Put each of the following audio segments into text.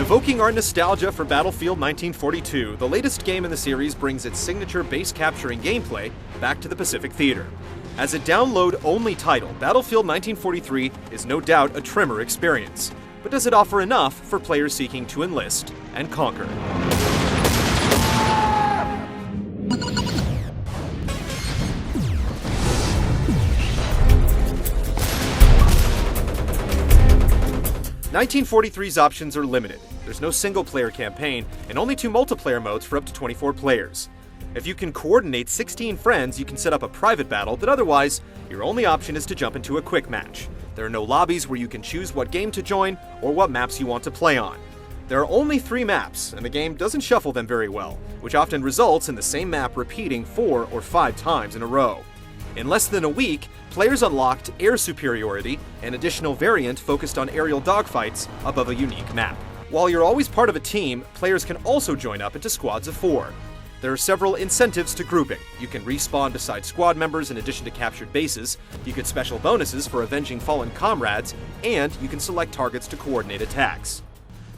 Evoking our nostalgia for Battlefield 1942, the latest game in the series brings its signature base-capturing gameplay back to the Pacific Theater. As a download-only title, Battlefield 1943 is no doubt a trimmer experience. But does it offer enough for players seeking to enlist and conquer? (1943's) options are limited. There's no single-player campaign, and only 2 multiplayer modes for up to 24 players. If you can coordinate 16 friends, you can set up a private battle, but otherwise, your only option is to jump into a quick match. There are no lobbies where you can choose what game to join or what maps you want to play on. There are only 3 maps, and the game doesn't shuffle them very well, which often results in the same map repeating 4 or 5 times in a row. In less than a week, players unlocked air superiority, an additional variant focused on aerial dogfights above a unique map. While you're always part of a team, players can also join up into squads of 4. There are several incentives to grouping. You can respawn beside squad members in addition to captured bases, you get special bonuses for avenging fallen comrades, and you can select targets to coordinate attacks.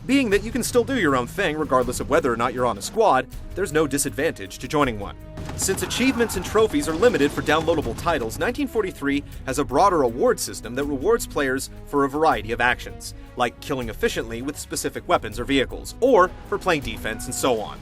Being that you can still do your own thing regardless of whether or not you're on a squad, there's no disadvantage to joining one. Since achievements and trophies are limited for downloadable titles, 1943 has a broader award system that rewards players for a variety of actions, like killing efficiently with specific weapons or vehicles, or for playing defense and so on.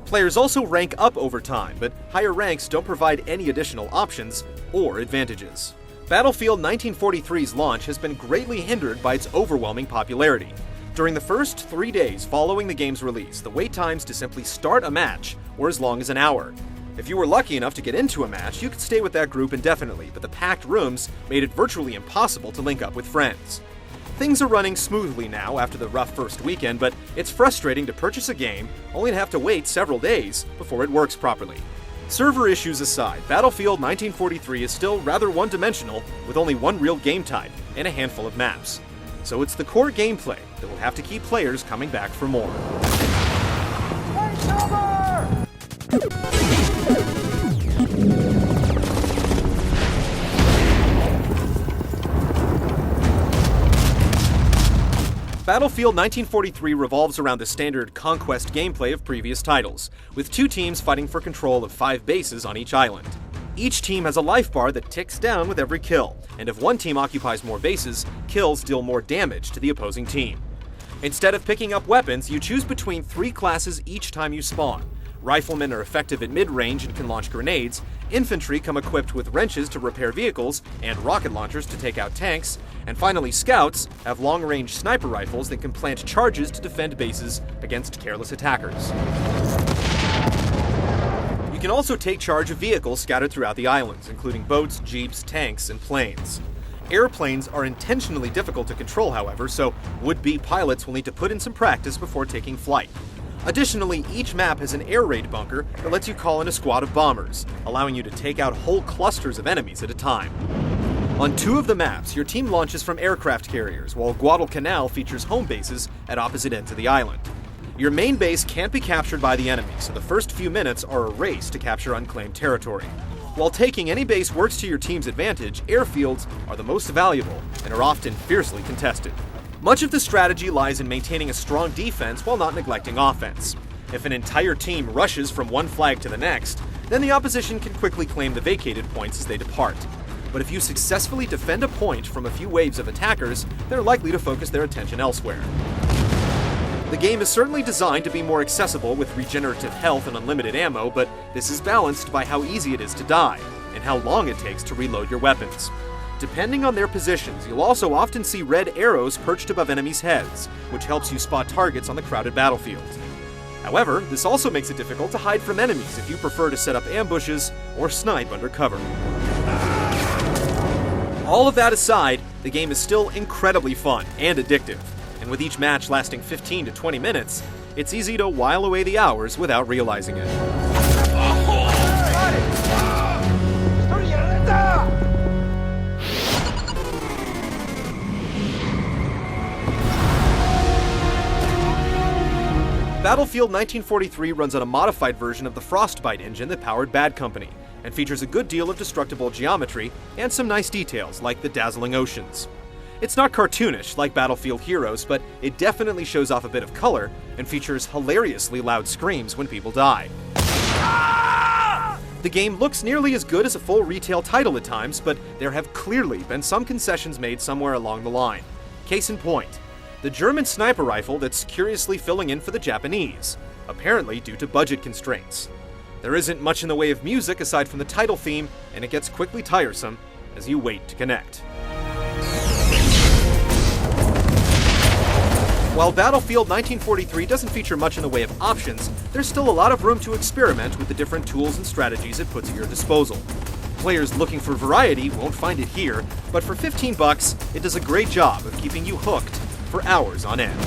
Players also rank up over time, but higher ranks don't provide any additional options or advantages. Battlefield 1943's launch has been greatly hindered by its overwhelming popularity. During the first 3 days following the game's release, the wait times to simply start a match were as long as an hour. If you were lucky enough to get into a match, you could stay with that group indefinitely, but the packed rooms made it virtually impossible to link up with friends. Things are running smoothly now after the rough first weekend, but it's frustrating to purchase a game only to have to wait several days before it works properly. Server issues aside, Battlefield 1943 is still rather one-dimensional with only one real game type and a handful of maps. So it's the core gameplay that will have to keep players coming back for more. Battlefield 1943 revolves around the standard conquest gameplay of previous titles, with 2 teams fighting for control of 5 bases on each island. Each team has a life bar that ticks down with every kill, and if one team occupies more bases, kills deal more damage to the opposing team. Instead of picking up weapons, you choose between 3 classes each time you spawn. Riflemen are effective at mid-range and can launch grenades, infantry come equipped with wrenches to repair vehicles and rocket launchers to take out tanks, and finally scouts have long-range sniper rifles that can plant charges to defend bases against careless attackers. You can also take charge of vehicles scattered throughout the islands, including boats, jeeps, tanks, and planes. Airplanes are intentionally difficult to control, however, so would-be pilots will need to put in some practice before taking flight. Additionally, each map has an air raid bunker that lets you call in a squad of bombers, allowing you to take out whole clusters of enemies at a time. On 2 of the maps, your team launches from aircraft carriers, while Guadalcanal features home bases at opposite ends of the island. Your main base can't be captured by the enemy, so the first few minutes are a race to capture unclaimed territory. While taking any base works to your team's advantage, airfields are the most valuable and are often fiercely contested. Much of the strategy lies in maintaining a strong defense while not neglecting offense. If an entire team rushes from one flag to the next, then the opposition can quickly claim the vacated points as they depart. But if you successfully defend a point from a few waves of attackers, they're likely to focus their attention elsewhere. The game is certainly designed to be more accessible with regenerative health and unlimited ammo, but this is balanced by how easy it is to die, and how long it takes to reload your weapons. Depending on their positions, you'll also often see red arrows perched above enemies' heads, which helps you spot targets on the crowded battlefield. However, this also makes it difficult to hide from enemies if you prefer to set up ambushes or snipe under cover. All of that aside, the game is still incredibly fun and addictive, and with each match lasting 15 to 20 minutes, it's easy to while away the hours without realizing it. Battlefield 1943 runs on a modified version of the Frostbite engine that powered Bad Company, and features a good deal of destructible geometry and some nice details like the dazzling oceans. It's not cartoonish like Battlefield Heroes, but it definitely shows off a bit of color and features hilariously loud screams when people die. The game looks nearly as good as a full retail title at times, but there have clearly been some concessions made somewhere along the line. Case in point, the German sniper rifle that's curiously filling in for the Japanese, apparently due to budget constraints. There isn't much in the way of music aside from the title theme, and it gets quickly tiresome as you wait to connect. While Battlefield 1943 doesn't feature much in the way of options, there's still a lot of room to experiment with the different tools and strategies it puts at your disposal. Players looking for variety won't find it here, but for $15, it does a great job of keeping you hooked for hours on end.